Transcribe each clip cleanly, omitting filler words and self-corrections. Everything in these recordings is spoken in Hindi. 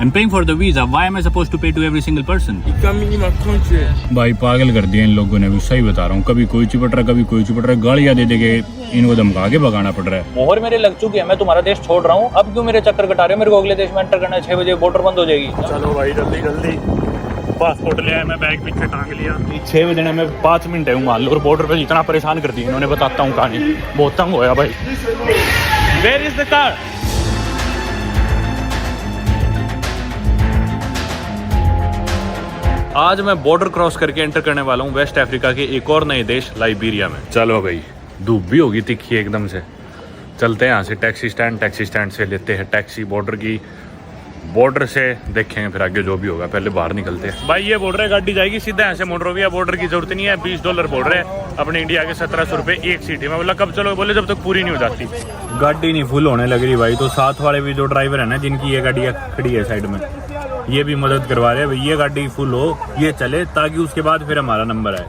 I'm paying for the visa. Why am I supposed to pay to every single person? You come in my country. भाई पागल कर दिया इन लोगों ने भी, सही बता रहा हूँ। कभी कोई चिपट रहा, कभी कोई चिपट रहा, गालियाँ दे के इनको धमका के भगाना पड़ रहा है। मोहर मेरे लग चुकी है, मैं तुम्हारा देश छोड़ रहा हूँ। अब क्यों मेरे चक्कर कटा रहे हो? मेरे को अगले देश में एंटर करना है, 6 बजे बॉर्डर बंद हो जाएगी। चलो भाई जल्दी जल्दी, पासपोर्ट ले आया, मैं बैग पीछे टांग लिया। 6 बजे में 5 मिनट है मान लो, और बॉर्डर पे इतना परेशान कर दिया इन्होंने, बताता हूँ कहानी। बहुत तंग होया भाई। Where is the car? आज मैं बॉर्डर क्रॉस करके एंटर करने वाला हूँ वेस्ट अफ्रीका के एक और नए देश लाइबेरिया में। चलो भाई, धूप भी होगी तिखी एकदम से। चलते हैं यहाँ से टैक्सी स्टैंड से लेते हैं टैक्सी बॉर्डर की, बॉर्डर से देखेंगे फिर आगे जो भी होगा। पहले बाहर निकलते हैं। भाई ये बोल रहे गाड़ी जाएगी सीधा यहाँ से मोटरोविया, बॉर्डर की जरूरत नहीं है। $20 बोल रहे हैं, अपने इंडिया के 1700 रुपये एक सीट है। मैं बोला कब चलो? बोले जब तक पूरी नहीं हो जाती। गाड़ी नहीं फुल होने लग रही भाई, तो साथ वाले भी जो ड्राइवर है ना, जिनकी ये गाड़ी खड़ी है साइड में, ये भी मदद करवा रहे हैं भाई, ये गाड़ी फुल हो, ये चले, ताकि उसके बाद फिर हमारा नंबर आए।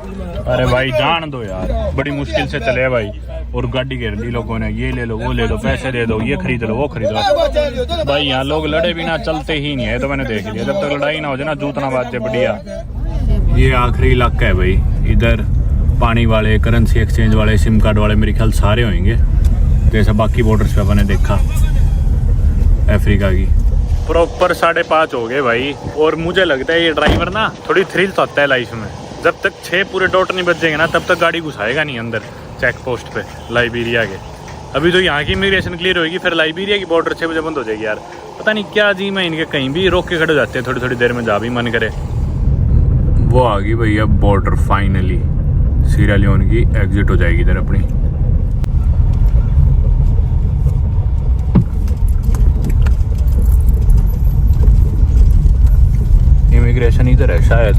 अरे भाई जान दो यार, बड़ी मुश्किल से चले भाई। और गाड़ी घेर ली लोगों ने, ये ले लो, वो ले लो, पैसे दे दो, ये खरीद लो, वो खरीद लो। भाई यहाँ लोग लड़े बिना चलते ही नहीं है, तो मैंने देख लिया। जब तक लड़ाई ना हो जाए ना, जूत ना बाजे बढ़िया। ये आखिरी इलाका है भाई। इधर पानी वाले, करेंसी एक्सचेंज वाले, सिम कार्ड वाले मेरे ख्याल सारे होंगे। जैसा बाकी बॉर्डर्स पे अपने देखा अफ्रीका की। प्रॉपर 5:30 हो गए भाई। और मुझे लगता है ये ड्राइवर ना थोड़ी थ्रिल होता है लाइफ में। जब तक 6 पूरे डॉट नहीं बच जाएंगे ना, तब तक गाड़ी घुसाएगा नहीं अंदर चेक पोस्ट पे लाइबेरिया के। अभी तो यहाँ की इमिग्रेशन क्लियर होगी, फिर लाइबेरिया की बॉर्डर 6 बजे बंद हो जाएगी यार। पता नहीं क्या जी, मैं इनके कहीं भी रोक के खड़े हो जाते हैं, थोड़ी थोड़ी देर में जा भी मन करे। वो आ गई भैया बॉर्डर, फाइनली सीरा लियोन की एग्जिट हो जाएगी इधर अपनी। इमिग्रेशन इधर है शायद,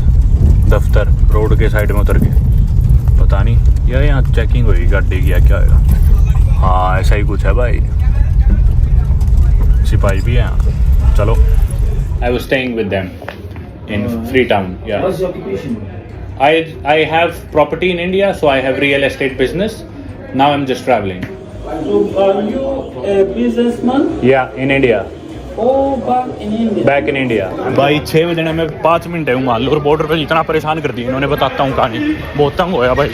दफ्तर रोड के साइड में उतर के, पता नहीं यार। यहाँ चेकिंग होगी गाड़ी की, क्या होगा? हाँ ऐसा ही कुछ है भाई, सिपाही भी है यहाँ। चलो। I was staying with them in free town. What's your occupation? I have property in India, so I have real estate business. Now I'm just traveling. So are you a businessman Yeah, in India. or back in India? Back in India. भाई 6 बजे में 5 मिनट है मान लो, और बॉर्डर पे इतना परेशान कर दिया इन्होंने, बताता हूँ कहानी। बहुत तंग होया भाई।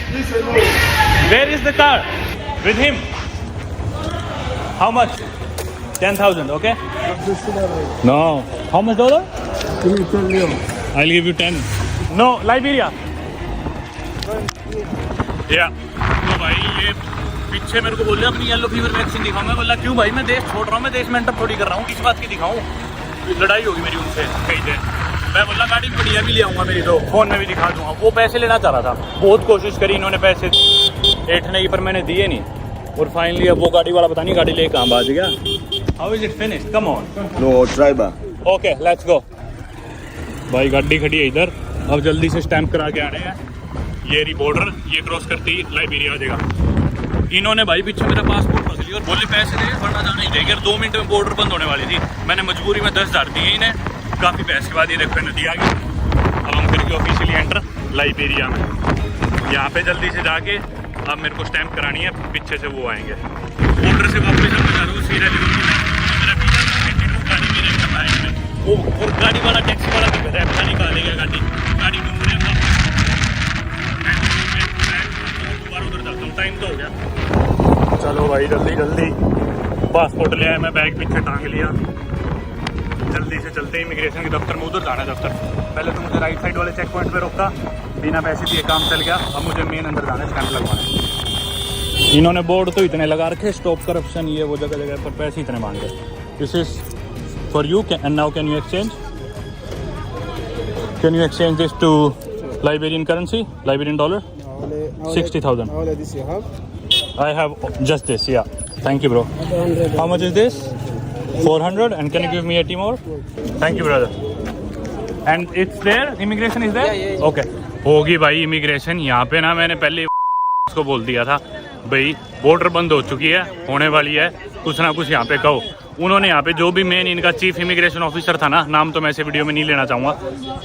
Where is the car? With him. How much? 10,000. Okay. No. How much dollar? I'll give you 10. No, Liberia. Yeah. तो भाई ये पीछे मेरे को बोल रहे अपनी येलो फीवर वैक्सीन दिखाऊं। मैं बोला क्यों भाई, मैं देश छोड़ रहा हूँ, मैं देश में एंटर थोड़ी कर रहा हूँ, किस बात की दिखाऊं? लड़ाई होगी मेरी उनसे कहीं से। मैं बोला गाड़ी बढ़िया भी ले आऊँगा मेरी, तो फ़ोन में भी दिखा दूँगा। वो पैसे लेना चाह रहा था, बहुत कोशिश करी इन्होंने पैसे ऐठने की, पर मैंने दिए नहीं। और फाइनली अब वो गाड़ी वाला पता नहीं गाड़ी ले कहाँ बाज गया। How is it finished? Come on. No, driver. Okay let's go. भाई गाड़ी खड़ी है इधर, अब जल्दी से स्टैंप करा के आ रहे हैं। ये रही बॉर्डर, ये क्रॉस करती लाइबेरिया आ जाएगा। इन्होंने भाई पीछे मेरा पासपोर्ट फंस लिया और बोले पैसे दे वरना जाना ही देंगे। 2 मिनट में बॉर्डर बंद होने वाली थी, मैंने मजबूरी में 10,000 दिए इन्हें। काफ़ी पैसे के बाद ये देखो इन्हें दिया गया। अब हम करके ऑफिशियली एंटर लाइबेरिया में। यहाँ पे जल्दी से जाके अब मेरे को स्टैंप करानी है, पीछे से वो आएंगे। बॉर्डर से वापस हम जा रहा हूँ सीधा वो, और गाड़ी वाला टैक्सी वाला भी है, पता नहीं कहाँ ले गया गाड़ी ढूंढ रहे हैं। उधर जाता हूँ, टाइम तो हो गया। चलो भाई जल्दी जल्दी, पासपोर्ट ले आया, मैं बैग पीछे टांग लिया। जल्दी से चलते हैं इमिग्रेशन के दफ्तर में, उधर जाना है दफ्तर। पहले तो मुझे राइट साइड वाले चेक पॉइंट पे रोका, बिना पैसे दिए काम चल गया। अब मुझे मेन अंदर जाना है, स्टैंप लगवाना। इन्होंने बोर्ड तो इतने लगा रखे, स्टॉप करप्शन, ये वो जगह जगह पर पैसे इतने मांगे। This is for you and now can you exchange? Can you exchange this to Liberian currency, Liberian dollar? 60,000. This you have? I have just this, yeah. Thank you, bro. How much is this? 400. And can you give me 80 more? Thank you, brother. And it's there? Immigration is there? Yeah. Okay. होगी भाई इमिग्रेशन यहाँ पे ना। मैंने पहले उसको बोल दिया था भाई बॉर्डर बंद हो चुकी है, होने वाली है, कुछ ना कुछ यहाँ पे कहो। उन्होंने यहाँ पे जो भी मेन इनका चीफ इमिग्रेशन ऑफिसर था ना, नाम तो मैं ऐसे वीडियो में नहीं लेना चाहूँगा,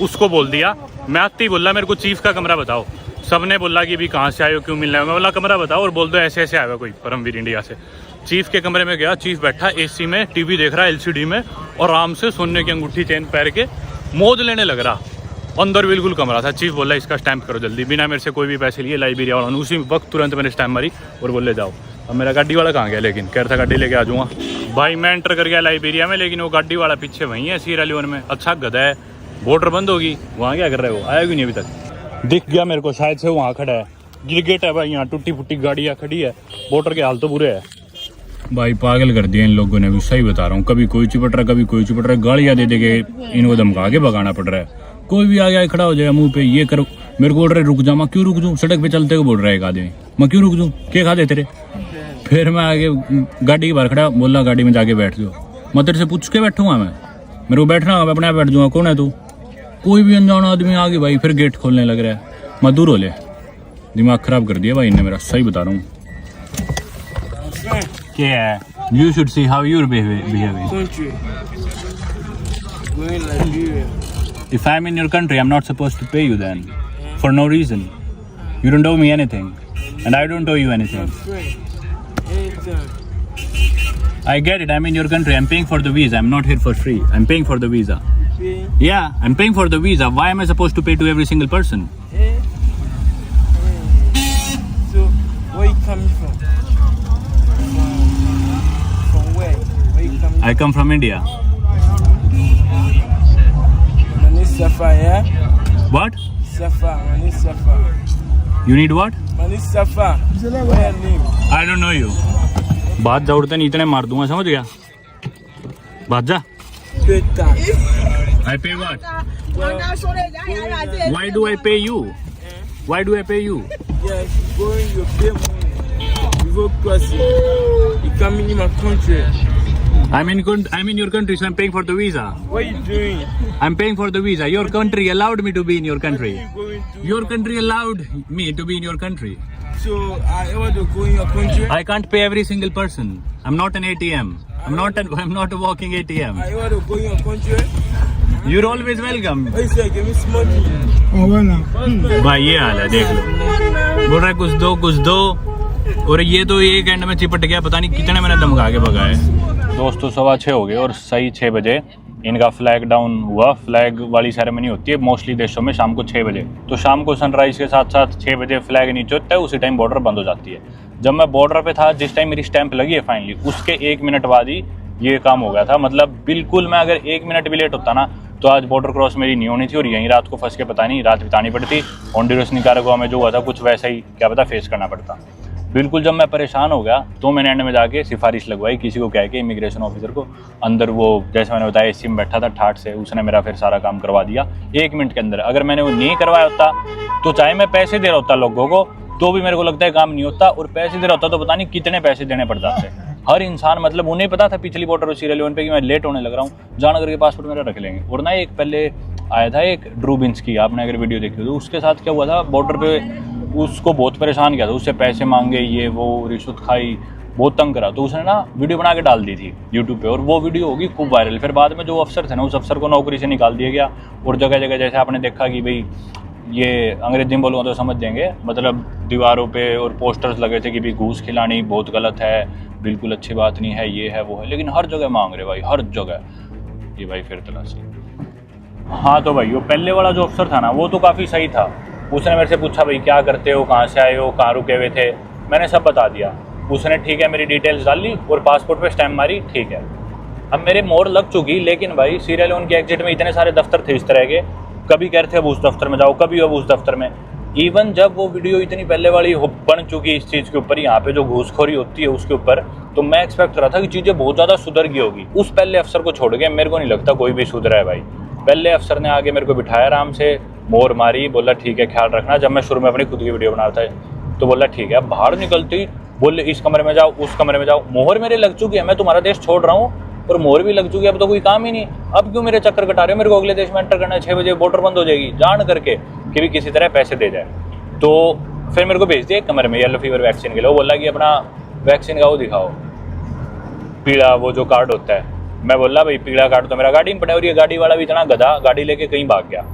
उसको बोल दिया। मैं आते ही बोला मेरे को चीफ का कमरा बताओ। सबने बोला कि भी कहाँ से आए हो, क्यों मिलना है? मैं बोला कमरा बताओ और बोल दो ऐसे ऐसे आया हुआ कोई परमवीर इंडिया से। चीफ के कमरे में गया, चीफ बैठा एसी में, टीवी देख रहा है एलसीडी में, और आराम से सोने की अंगूठी चेन पहन के मौज लेने लग रहा। अंदर बिल्कुल कमरा था। चीफ बोला इसका स्टैंप करो जल्दी, बिना मेरे से कोई भी पैसे लिए लाइब्रेरिया वाला ने उसी वक्त तुरंत मैंने स्टैंप मारी और बोले जाओ। अब मेरा गाड़ी वाला कहाँ गया, लेकिन कह रहा था गाड़ी लेके आ जाऊँगा। भाई मैं एंटर कर गया लाइब्रेरिया में, लेकिन वो गाड़ी वाला पीछे वहीं है सीरा लियोन में। अच्छा गधा है, बॉर्डर बंद होगी, वहाँ क्या कर रहे हो, आया क्यों नहीं अभी तक। दिख गया मेरे को, शायद से वहाँ खड़ा है। गिरगेट है भाई, यहाँ टूटी फूटी गाड़ियाँ खड़ी है, बॉर्डर के हाल तो बुरे है भाई। पागल कर दिया इन लोगों ने भी, सही बता रहा हूँ। कभी कोई चिपट रहा, कभी कोई चिपट रहा, गाड़ियाँ दे के इनको धमका के भगाना पड़ रहा है। कोई भी आ गया खड़ा हो जाएगा मुंह पे, ये करो, मेरे को बोल रहे रुक जा, मैं क्यों रुक जाऊँ, सड़क पे चलते हुए बोल रहा है एक आदमी, मैं क्यों रुक जाऊँ, क्या खा दे तेरे। फिर मैं आगे गाड़ी के बाहर खड़ा, बोला गाड़ी में जाके बैठ जाओ। मैं तेरे से पूछ के बैठूंगा, मैं मेरे को बैठना होगा, अपने आप बैठ जाऊंगा, कौन है तू। कोई भी अनजान आदमी आ गया भाई, फिर गेट खोलने लग रहा है। मैं दूर हो ले, दिमाग खराब कर दिया भाई इनने मेरा, सही बता रहा हूँ। क्या है, you should see how you are behaving. Country. Going Liberia. If I'm in your country, I'm not supposed to pay you then, for no reason. You don't owe me anything, and I don't owe you anything. Friend. Anytime. I get it, I'm in your country, I'm paying for the visa, I'm not here for free, I'm paying for the visa. Pay. Yeah, I'm paying for the visa, why am I supposed to pay to every single person? Eh? So, where you coming from? From where? Where you coming I come from India. from? My name is Safa, yeah? What? Safa, my name is Safa. You need what? My name is Safa. Where your name? I don't know you. बात जा उड़ते नहीं, इतने मार दूंगा, समझ गया, बात जा। Pay tax. I pay what? Why do I pay you? Why do I pay you? Yes, going you pay money. Before crossing. You coming in my country. I'm in your country, so I'm paying for the visa. What you doing? I'm paying for the visa. Your country allowed me to be in your country. You going to? Your country allowed me to be in your country. So, I want to go in your country. I can't pay every single person. I'm not an ATM. I'm not a walking ATM. I want to go in your country. You're always welcome. What you say? Give me some money. भाई ये हाल है, देख लो, बोल रहा है कुछ दो, और ये तो एक एंड में चिपट गया, पता नहीं कितने मैंने धमका के भगाए। दोस्तों 6:15 हो गए और सही 6 बजे इनका फ्लैग डाउन हुआ। फ्लैग वाली सेरेमनी होती है मोस्टली देशों में शाम को 6 बजे, तो शाम को सनराइज के साथ साथ 6 बजे फ्लैग नीचे होता है, उसी टाइम बॉर्डर बंद हो जाती है। जब मैं बॉर्डर पे था, जिस टाइम मेरी स्टैंप लगी है फाइनली, उसके 1 मिनट बाद ही ये काम हो गया था। मतलब बिल्कुल मैं अगर 1 मिनट भी लेट होता ना, तो आज बॉर्डर क्रॉस मेरी नहीं होनी थी, और यहीं रात को फंस के पता नहीं रात बितानी पड़ती। हॉन्डुरस निकारागुआ में जो हुआ था कुछ वैसा ही, क्या पता, फेस करना पड़ता। बिल्कुल जब मैं परेशान हो गया, तो मैंने एंड में जाके सिफारिश लगवाई किसी को कह के, इमिग्रेशन ऑफिसर को। अंदर वो जैसे मैंने बताया एसी में बैठा था ठाट से, उसने मेरा फिर सारा काम करवा दिया 1 मिनट के अंदर। अगर मैंने वो नहीं करवाया होता, तो चाहे मैं पैसे दे रहा होता लोगों को, तो भी मेरे को लगता है काम नहीं होता, और पैसे दे रहा होता तो पता नहीं कितने पैसे देने पड़ जाते। हर इंसान, मतलब उन्हें पता था पिछली बॉर्डर सीरा लियोन पे कि मैं लेट होने लग रहा हूँ, जानकर के पासपोर्ट मेरा रख लेंगे। और ना एक पहले आया था एक ड्रूबिंस्की, आपने अगर वीडियो देखी हो तो, उसके साथ क्या हुआ था, बॉर्डर पे उसको बहुत परेशान किया था, उससे पैसे मांगे, ये वो रिश्वत खाई, बहुत तंग करा। तो उसने ना वीडियो बना के डाल दी थी यूट्यूब पे, और वो वीडियो होगी खूब वायरल। फिर बाद में जो अफसर थे ना, उस अफसर को नौकरी से निकाल दिया गया, और जगह जगह जैसे आपने देखा कि भाई ये अंग्रेजी में बोलूँगा तो समझ जाएंगे, मतलब दीवारों पे और पोस्टर्स लगे थे कि भाई घूस खिलानी बहुत गलत है, बिल्कुल अच्छी बात नहीं है, ये है वो है, लेकिन हर जगह मांग रहे भाई, हर जगह। ये भाई फिर तलाशी। हाँ तो भाई वो पहले वाला जो अफसर था ना, वो तो काफ़ी सही था। उसने मेरे से पूछा भाई क्या करते हो, कहाँ से आए हो, कहाँ रुके हुए थे, मैंने सब बता दिया। उसने ठीक है मेरी डिटेल्स डाल ली और पासपोर्ट पे स्टैम्प मारी, ठीक है। अब मेरे मोहर लग चुकी, लेकिन भाई सीरिया लियोन के एग्जिट में इतने सारे दफ्तर थे इस तरह के, कभी कहते थे अब उस दफ्तर में जाओ, कभी अब उस दफ्तर में। इवन जब वो वीडियो इतनी पहले वाली बन चुकी इस चीज़ के ऊपर, यहाँ पे जो घूसखोरी होती है उसके ऊपर, तो मैं एक्सपेक्ट कर रहा था कि चीज़ें बहुत ज़्यादा सुधर गई होगी। उस पहले अफसर को छोड़ के मेरे को नहीं लगता कोई भी सुधरा है भाई। पहले अफसर ने आगे मेरे को बिठाया, आराम से मोहर मारी, बोला ठीक है ख्याल रखना। जब मैं शुरू में अपनी खुद की वीडियो बनाता है तो बोला ठीक है। अब बाहर निकलती बोले इस कमरे में जाओ, उस कमरे में जाओ। मोहर मेरे लग चुकी है, मैं तुम्हारा देश छोड़ रहा हूँ और मोहर भी लग चुकी है, अब तो कोई काम ही नहीं। अब क्यों मेरे चक्कर कटा रहे हो, मेरे को अगले देश में एंटर करना है, 6 बजे बॉर्डर बंद हो जाएगी, जान करके कि भी किसी तरह पैसे दे जाए। तो फिर मेरे को भेज दिया एक कमरे में येलो फीवर वैक्सीन के लिए। वो बोला कि अपना वैक्सीन का वो दिखाओ, पीला वो जो कार्ड होता है। मैं बोला भाई पीला कार्ड तो मेरा गाड़ी में पड़ा है, और ये गाड़ी वाला भी इतना गधा, गाड़ी लेके कहीं भाग गया।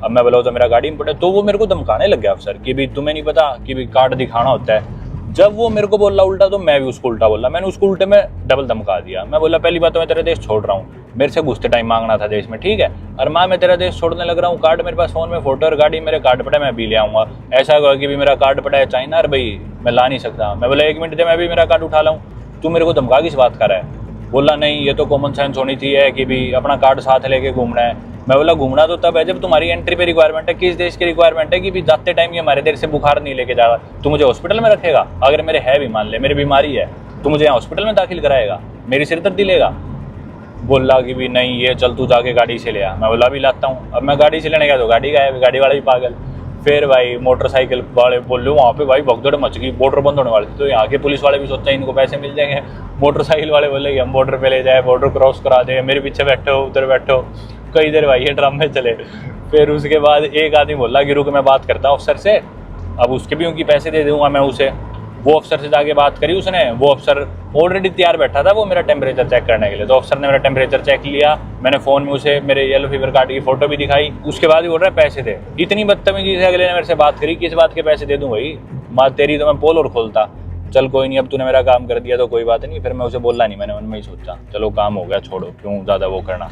अब मैं बोला तो मेरा गाड़ी में पड़ा, तो वो मेरे को धमकाने लग गया अफसर कि भी तुम्हें नहीं पता कि भी कार्ड दिखाना होता है। जब वो मेरे को बोल रहा उल्टा तो मैं भी उसको उल्टा बोला। मैंने उसको उल्टे में डबल धमका दिया। मैं बोला पहली बात तो मैं तेरा देश छोड़ रहा हूँ, मेरे से घुसते टाइम मांगना था देश में, ठीक है, और मैं तेरा देश छोड़ने लग रहा हूँ, कार्ड मेरे पास फोन में फोटो और गाड़ी मेरे कार्ड पड़ा, मैं भी ले आऊँगा। ऐसा हुआ कि भी मेरा कार्ड पड़ा है चाइना और भाई मैं ला नहीं सकता। मैं बोला 1 मिनट दे, मैं भी मेरा कार्ड उठा लाऊँ, तू मेरे को धमका किस बात कर रहा है? बोला नहीं ये तो कॉमन सेंस होनी चाहिए कि भी अपना कार्ड साथ लेके घूमना है। मैं बोला घूमना तो तब है जब तुम्हारी एंट्री पे रिक्वायरमेंट है। किस देश की रिक्वायरमेंट है कि भी जाते टाइम ये हमारे देश से बुखार नहीं लेके जा रहा, तू मुझे हॉस्पिटल में रखेगा? अगर मेरे है भी, मान ले मेरी बीमारी है, तो मुझे यहाँ हॉस्पिटल में दाखिल कराएगा, मेरी सिरदर्दी लेगा? बोला कि भी नहीं ये चल तू जाके गाड़ी से ले आ। मैं बोला भी लाता हूँ। अब मैं गाड़ी से लेने गया तो गाड़ी गायब, गाड़ी वाला भी पागल। फिर भाई मोटरसाइकिल वाले बोल रहे वहाँ पे भाई भगदड़ मच गई, बॉर्डर बंद होने वाली थी, तो यहाँ के पुलिस वाले भी सोचते हैं इनको पैसे मिल जाएंगे। मोटरसाइकिल वाले बोले कि हम बॉर्डर पे ले जाए, बॉर्डर क्रॉस करा दे, मेरे पीछे बैठो उधर बैठो, कई देर भाई ये ड्रामे चले। फिर उसके बाद एक आदमी बोला कि रुक मैं बात करता हूँ अफसर से, अब उसके भी उनकी पैसे दे दूंगा मैं उसे। वो अफसर से जाके बात करी उसने, वो अफसर ऑलरेडी तैयार बैठा था वो मेरा टेम्परेचर चेक करने के लिए। तो अफसर ने मेरा टेम्परेचर चेक लिया, मैंने फ़ोन में उसे मेरे येलो फीवर कार्ड की फ़ोटो भी दिखाई। उसके बाद ही बोल रहा है पैसे दे। इतनी बदतमीजी से अगले ने मेरे से बात करी, किस बात के पैसे दे दूँ भाई, माँ तेरी तो मैं पोल और खोलता। चल कोई नहीं, अब तूने मेरा काम कर दिया तो कोई बात नहीं। फिर मैं उसे बोलना नहीं, मैंने मन में ही सोचा चलो काम हो गया, छोड़ो क्यों ज़्यादा वो करना।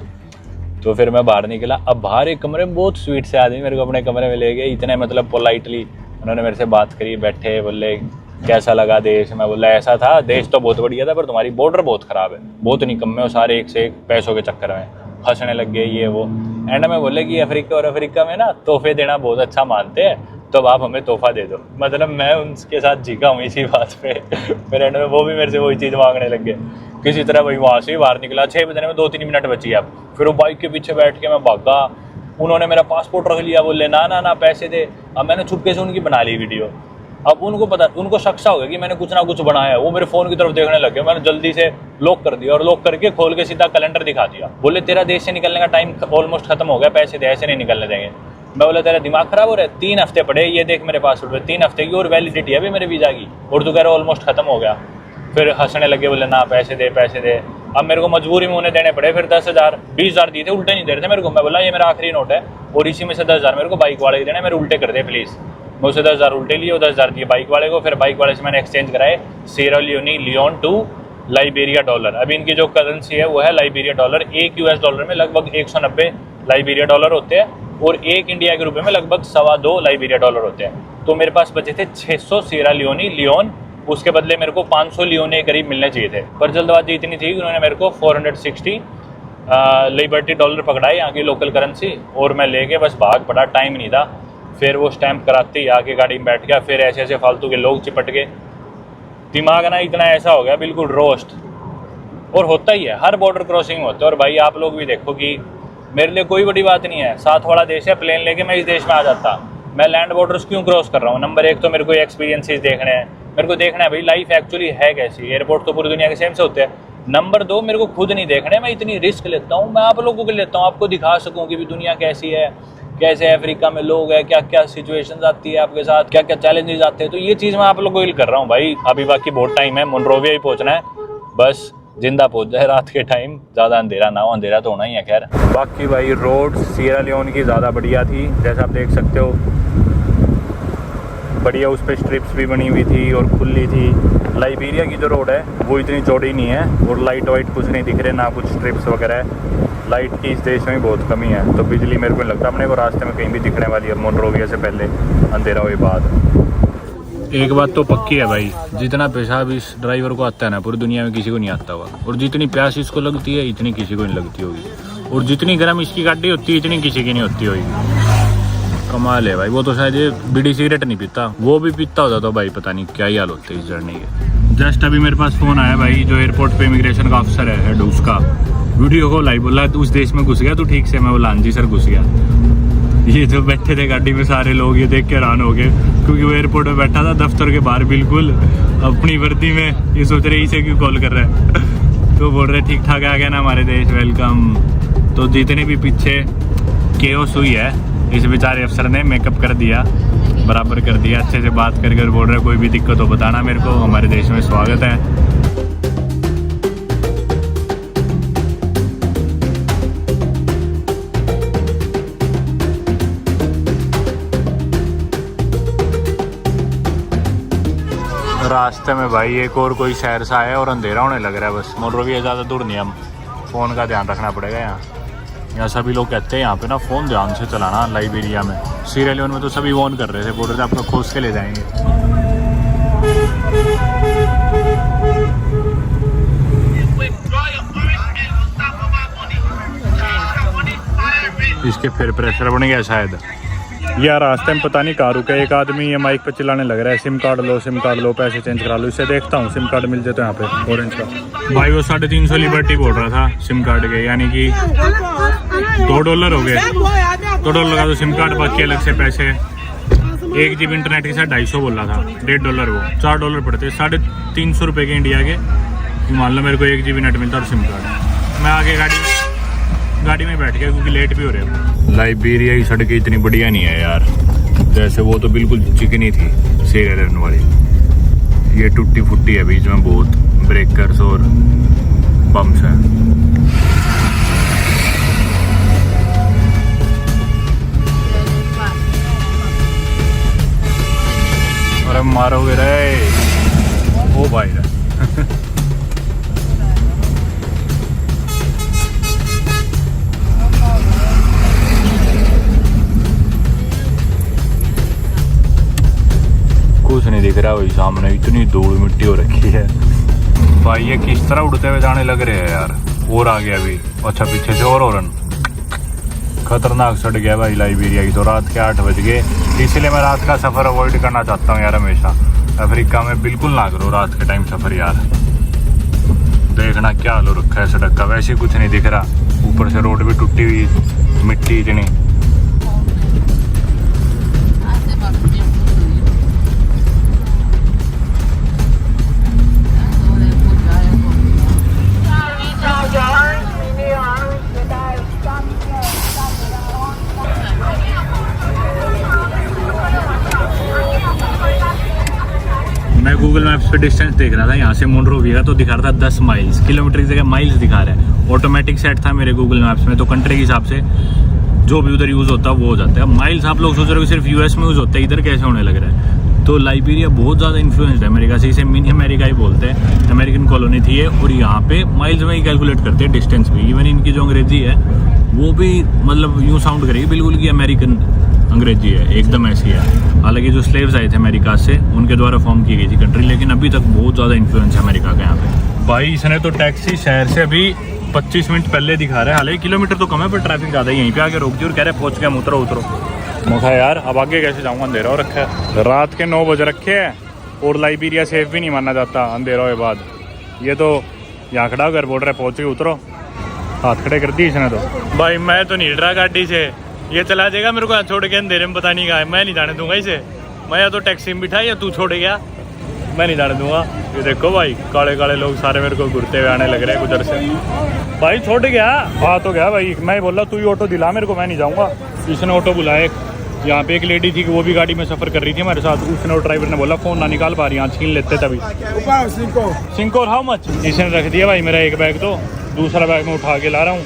तो फिर मैं बाहर निकला। अब बाहर एक कमरे में बहुत स्वीट से आदमी मेरे को अपने कमरे में ले गए, इतने मतलब पोलाइटली उन्होंने मेरे से बात करी, बैठे, बोले कैसा लगा देश? मैं बोला ऐसा था, देश तो बहुत बढ़िया था पर तुम्हारी बॉर्डर बहुत ख़राब है, बहुत निकम्मे हो सारे एक से एक पैसों के चक्कर में, हंसने लग गए ये वो। एंड में बोले कि अफ्रीका और अफ्रीका में ना तोहफे देना बहुत अच्छा मानते हैं, तो अब आप हमें तोहफा दे दो। मतलब मैं उनके साथ झिका हूँ इसी बात पे। फिर एंड में वो भी मेरे से वही चीज़ मांगने लग गए। किसी तरह भाई वहाँ से ही बाहर निकला, 6 बजने में 2-3 मिनट बची अब। फिर वो बाइक के पीछे बैठ के मैं भागा, उन्होंने मेरा पासपोर्ट रख लिया, बोले ना ना ना पैसे दे। अब मैंने छुपके से उनकी बना ली वीडियो। अब उनको पता, उनको शक सा हो गया कि मैंने कुछ ना कुछ बनाया है। वो मेरे फ़ोन की तरफ देखने लग गए। मैंने जल्दी से लॉक कर दिया और लॉक करके खोल के सीधा कैलेंडर दिखा दिया। बोले तेरा देश से निकलने का टाइम ऑलमोस्ट खत्म हो गया, पैसे दे, ऐसे नहीं निकलने देंगे। मैं बोला तेरा दिमाग खराब हो रहा है, 3 हफ्ते पड़े, ये देख मेरे पासपोर्ट पे 3 हफ्ते की और वैलिडिटी है अभी मेरे वीज़ा की, और तू कह रहा ऑलमोस्ट खत्म हो गया। फिर हंसने लगे, बोले ना पैसे दे पैसे दे। अब मेरे को मजबूरी में उन्हें देने पड़े। फिर 10,000 20,000 दिए थे, उल्टे नहीं दे रहे थे मेरे को। मैं बोला ये मेरा आखिरी नोट है और इसी में से 10,000 मेरे को बाइक वाले के देने, मेरे उल्टे कर दे प्लीज़। मैं उसे 10,000 उल्टे लिए और 10,000 दिए बाइक वाले को। फिर बाइक वाले से मैंने एक्सचेंज कराए Sierra Leonean leone to Liberia dollar. अभी इनकी जो करेंसी है वो है लाइबेरिया डॉलर। एक US डॉलर में लगभग 190 लाइबेरिया डॉलर होते हैं और एक इंडिया के रुपए में लगभग 2.25 लाइबेरिया डॉलर होते हैं। तो मेरे पास बचे थे 600 सीरा लियोनी लियोन, उसके बदले मेरे को 500 लियोने करीब मिलने चाहिए थे। पर जल्दबाजी इतनी थी कि उन्होंने मेरे को 460 लिबर्टी डॉलर पकड़ाए, यहाँ की लोकल करेंसी, और मैं लेके बस भाग पड़ा, टाइम नहीं था। फिर वो स्टैंप कराते ही आके गाड़ी में बैठ गया। फिर ऐसे ऐसे फालतू के लोग चिपट गए, दिमाग ना इतना ऐसा हो गया बिल्कुल रोस्ट। और होता ही है, हर बॉर्डर क्रॉसिंग होता है। और भाई आप लोग भी देखो कि मेरे लिए कोई बड़ी बात नहीं है, साथ वाला देश है, प्लेन लेके मैं इस देश में आ जाता। मैं लैंड बॉर्डर्स क्यों क्रॉस कर रहा हूँ? नंबर 1 तो मेरे को एक्सपीरियंसेस देखने हैं, मेरे को देखना है भाई लाइफ एक्चुअली है कैसी। एयरपोर्ट तो पूरी दुनिया के सेम से होते हैं। नंबर 2 मेरे को खुद नहीं देखने, मैं इतनी रिस्क लेता हूँ, मैं आप लोगों को लेता हूँ, आपको दिखा सकूँ कि भी दुनिया कैसी है, कैसे अफ्रीका में लोग हैं, क्या क्या सिचुएशंस आती है आपके साथ, क्या क्या चैलेंजेस आते हैं। तो ये चीज़ मैं आप लोगों को कर रहा हूँ भाई। अभी बाकी बहुत टाइम है, मोनरोविया ही पहुँचना है, बस जिंदा पहुँच जाए रात के टाइम, ज़्यादा अंधेरा ना हो, अंधेरा तो होना ही है खैर। बाकी भाई रोड सीरा लियोन की ज़्यादा बढ़िया थी, जैसा आप देख सकते हो, बढ़िया उस पर स्ट्रिप्स भी बनी हुई थी और खुली थी। लाइबेरिया की जो रोड है वो इतनी चौड़ी नहीं है और लाइट वाइट कुछ नहीं दिख रहे, ना कुछ स्ट्रिप्स वगैरह है। लाइट की इस देश में भी बहुत कमी है, तो बिजली मेरे को नहीं लगता अपने को रास्ते में कहीं भी दिखने वाली है मोनरोविया से पहले, अंधेरा हुए बाद। एक बात तो पक्की है भाई, जितना पेशाब इस ड्राइवर को आता है ना, पूरी दुनिया में किसी को नहीं आता होगा। और जितनी प्यास इसको लगती है इतनी किसी को नहीं लगती होगी, और जितनी गर्म इसकी गाड़ी होती है इतनी किसी की नहीं होती होगी। कमाल है भाई। वो तो शायद ये बीड़ी सिगरेट नहीं पीता, वो भी पीता होता तो भाई पता नहीं क्या ही हाल होते इस जर्नी के। जस्ट अभी मेरे पास फ़ोन आया भाई, जो एयरपोर्ट पे इमिग्रेशन का अफसर है हेड, उसका वीडियो कॉल आई, बोला उस देश में घुस गया तू ठीक से? मैं बोला हाँ जी सर घुस गया। ये जो बैठे थे गाड़ी में सारे लोग ये देख के हैरान हो गए, क्योंकि वो एयरपोर्ट में बैठा था दफ्तर के बाहर बिल्कुल अपनी वर्दी में। ये सोच रहे इसे क्यों कॉल कर रहा है। तो बोल रहे ठीक ठाक आ गया ना हमारे देश, वेलकम। तो जितने भी पीछे केओस हुई है, इस बेचारे अफसर ने मेकअप कर दिया, बराबर कर दिया, अच्छे से बात करके बोल रहे कोई भी दिक्कत हो बताना मेरे को, हमारे देश में स्वागत है। रास्ते में भाई एक और कोई शहर सा है और अंधेरा होने लग रहा है बस। मोटरवे ज़्यादा दूर नहीं, हम फ़ोन का ध्यान रखना पड़ेगा यहाँ सभी लोग कहते हैं यहाँ पे ना फ़ोन ध्यान से चलाना। लाइबेरिया में सीरिया लियोन में तो सभी वॉर्न कर रहे थे, बोल रहे थे आपको खोज के ले जाएंगे। इसके फिर प्रेशर बन गया शायद। यार रास्ते में पता नहीं कहाँ रुके, एक आदमी ये माइक पे चिल्लाने लग रहा है सिम कार्ड लो, पैसे चेंज करा लो। इससे देखता हूँ सिम कार्ड मिल जाए तो यहाँ पे ऑरेंज का। भाई वो 350 लिबर्टी बोल रहा था सिम कार्ड के, यानी कि $2 हो गए। $2 का तो सिम कार्ड, बाकी अलग से पैसे। 1 GB इंटरनेट के साथ 250 बोल रहा था, $1.5 वो $4 पड़ते, 350 रुपये के इंडिया के। मान लो मेरे को 1 GB नेट मिलता और सिम कार्ड। मैं आगे गाड़ी में बैठ गया क्योंकि लेट भी हो रहे हैं। लाइबेरिया की सड़कें इतनी बढ़िया नहीं है यार, जैसे वो तो बिल्कुल चिकनी थी सीरिया लियोन वाली। ये टूटी फुट्टी है, बीच में बहुत ब्रेकर्स और बम्प्स हैं। अरे मारोगे रे ओ भाई रे। कुछ नहीं दिख रहा भाई सामने, इतनी धूल मिट्टी हो रखी है भाई। ये किस तरह उड़ते हुए जाने लग रहे हैं यार। और आ गया अभी, अच्छा पीछे से और हॉर्न। खतरनाक सड़ गया भाई लाइबेरिया की तो। रात के 8 बज गए, इसलिए मैं रात का सफ़र अवॉइड करना चाहता हूँ यार हमेशा। अफ्रीका में बिल्कुल ना करो रात के टाइम सफ़र यार। देखना क्या हाल हो रखा है सड़क का, वैसे कुछ नहीं दिख रहा, ऊपर से रोड भी टूटी हुई, मिट्टी इतनी। मैं गूगल मैप्स पे डिस्टेंस देख रहा था यहाँ से मोनरोविया तो दिखा रहा था 10 माइल्स, किलोमीटर की जगह माइल्स दिखा रहा है। ऑटोमेटिक सेट था मेरे गूगल मैप्स में, तो कंट्री के हिसाब से जो भी उधर यूज़ होता है वो हो जाता है। माइल्स आप लोग सोच रहे हो सिर्फ यूएस में यूज़ होता है, इधर कैसे होने लग रहा है। तो लाइबेरिया बहुत ज़्यादा इन्फ्लुएंस्ड है अमेरिका से, इसे मिनी अमेरिका ही बोलते हैं। अमेरिकन कॉलोनी थी ये, और यहाँ पे माइल्स में ही कैलकुलेट करते हैं डिस्टेंस भी। इवन इनकी जो अंग्रेजी है वो भी मतलब यूँ साउंड करेगी बिल्कुल कि अमेरिकन अंग्रेजी है, एकदम ऐसी है। हालांकि जो स्लेव्स आए थे अमेरिका से उनके द्वारा फॉर्म की गई थी कंट्री, लेकिन अभी तक बहुत ज़्यादा इन्फ्लुएंस है अमेरिका का यहाँ पे। भाई इसने तो टैक्सी शहर से अभी 25 मिनट पहले दिखा रहा है, हालांकि किलोमीटर तो कम है पर ट्रैफिक ज़्यादा है। यहीं पे आके रोक दी और कह रहे हैं पहुँच गया, उतरो। मुझे यार अब आगे कैसे जाऊँगा, अंधेरा हो रखा है। रात के 9 बज रखे हैं और लाइबेरिया सेफ भी नहीं माना जाता अंधेरा के बाद। ये तो यहाँ खड़ा होकर बोल रहा है पहुँच गए, उतरो। हाथ खड़े कर दिए इसने तो। भाई मैं तो नहीं डरा गाड़ी से, ये चला जाएगा मेरे को छोड़ के अंधेरे में, पता नहीं कहा है। मैं नहीं जाने दूंगा इसे, मैं या तो टैक्सी में बिठा या तू छोड़ गया, मैं नहीं जाने दूंगा। ये देखो भाई काले काले लोग सारे मेरे को घुरते हुए आने लग रहे हैं उधर से। भाई छोड़ गया, बात हो गया भाई। मैं बोल रहा तू ही ऑटो दिला मेरे को, मैं नहीं जाऊँगा। इसने ऑटो बुलाया, यहाँ पे एक लेडी थी कि वो भी गाड़ी में सफ़र कर रही थी हमारे साथ। उसने और ड्राइवर ने बोला फ़ोन ना निकाल पा रही, यहाँ छीन लेते तभी। सिंकोर हाउ मच? इसने रख दिया भाई मेरा एक बैग, तो दूसरा बैग में उठा के ला रहा हूँ।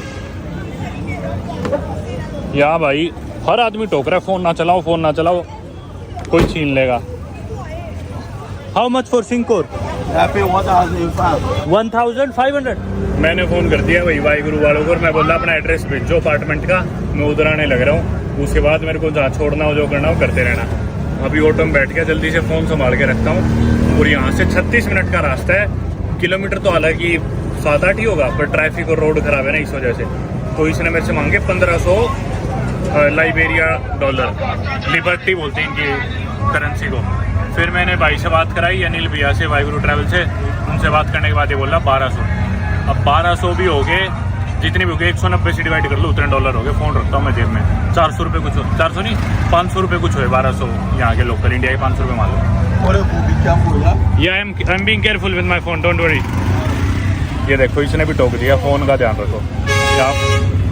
यहाँ भाई हर आदमी टोक रहा है फ़ोन ना चलाओ, कोई छीन लेगा। हाउ मच फॉर सिंकोर? 1500। मैंने फ़ोन कर दिया भाई वाहिगुरु वालों को, और मैं बोला अपना एड्रेस भेजो अपार्टमेंट का, मैं उधर आने लग रहा हूँ। उसके बाद मेरे को जहाँ छोड़ना हो जो करना हो करते रहना। अभी ऑटो में बैठ के जल्दी से फ़ोन संभाल के रखता हूँ। और यहाँ से 36 मिनट का रास्ता है, किलोमीटर तो हालांकि 7-8 ही होगा, पर ट्रैफिक और रोड ख़राब है ना इस वजह से। तो इसने मेरे से मांगे 1500 लाइबेरिया डॉलर, लिबर्टी बोलते हैं इनकी करेंसी को। फिर मैंने भाई से बात कराई, अनिल भैया से, वाहिगुरु ट्रैवल से। उनसे बात करने के बाद ये बोला 1200। अब 1200 भी हो गए, जितने भी हो गए 190 से डिवाइड कर लो, उतने डॉलर हो गए। फ़ोन रखता हूँ मैं जेब में। 400 रुपये कुछ हो, 400 नहीं 500 रुपये कुछ हो, 1200 यहाँ के लोकल, इंडिया के 500 रुपये मान लो। या I am being careful with my phone, don't worry. ये देखो इसने भी टोक दिया, फ़ोन का ध्यान रखो, यहाँ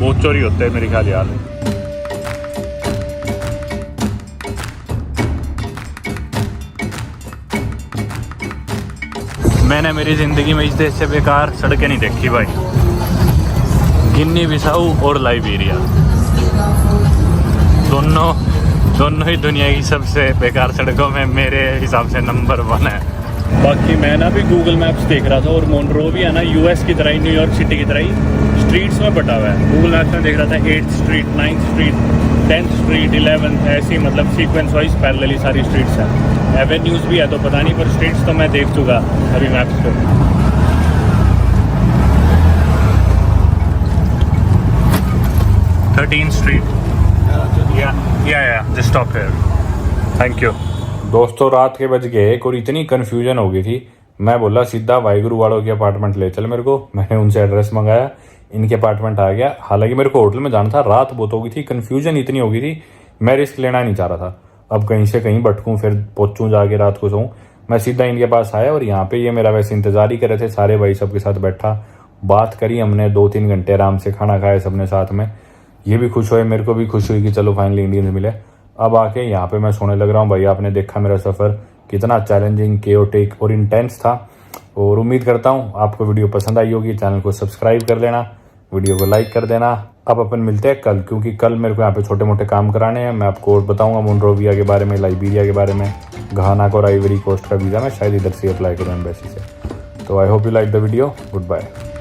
बहुत चोरी होते हैं मेरे ख्याल यार। मैंने मेरी ज़िंदगी में इस देश से बेकार सड़कें नहीं देखी भाई। गिनी बिसाऊ और लाइबेरिया दोनों ही दुनिया की सबसे बेकार सड़कों में मेरे हिसाब से नंबर 1 है। बाकी मैं ना भी गूगल मैप्स देख रहा था और मोनरोवी है ना यूएस की तरह ही, न्यूयॉर्क सिटी की तरह ही स्ट्रीट्स में बटा हुआ है। गूगल मैप्स में देख रहा था 8th street, 9th street, 10th street, 11th, ऐसी मतलब सीक्वेंस वाइज पैरेलली सारी स्ट्रीट्स हैं। एवेन्यूज़ भी है तो पता नहीं, पर स्ट्रीट्स तो मैं देख चुका अभी मैप्स पे। 13th स्ट्रीट, या just stop here, thank you. दोस्तों रात के बज गए और इतनी कन्फ्यूजन हो गई थी, मैं बोला सीधा वाहिगुरु वालों की अपार्टमेंट ले चल मेरे को। मैंने उनसे एड्रेस मंगाया, इनके अपार्टमेंट आ गया। हालांकि मेरे को होटल में जाना था, रात बहुत हो गई थी, कन्फ्यूजन इतनी हो गई थी, मैं रिस्क लेना नहीं चाह रहा था। अब कहीं से कहीं भटकूँ, फिर पहुँचूँ जाके रात को सोऊँ। मैं सीधा इनके पास आया और यहाँ पे ये मेरा वैसे इंतजार ही कर रहे थे सारे भाई, सबके साथ बैठा, बात करी हमने 2-3 घंटे आराम से, खाना खाया सबने साथ में। ये भी खुश हुए, मेरे को भी खुश हुई कि चलो फाइनली इंडियंस मिले। अब आके यहाँ पे मैं सोने लग रहा हूँ। भाई आपने देखा मेरा सफ़र कितना चैलेंजिंग, केओटिक और इंटेंस था। और उम्मीद करता हूँ आपको वीडियो पसंद आई होगी। चैनल को सब्सक्राइब कर लेना, वीडियो को लाइक कर देना। अब अपन मिलते हैं कल, क्योंकि कल मेरे को यहाँ पे छोटे मोटे काम कराने हैं। मैं आपको और बताऊँगा मोनरोविया के बारे में, लाइबेरिया के बारे में, घाना और आइवरी कोस्ट का वीज़ा मैं शायद इधर से अप्लाई करूँ एम्बेसी से। तो I hope you like the video. Good bye.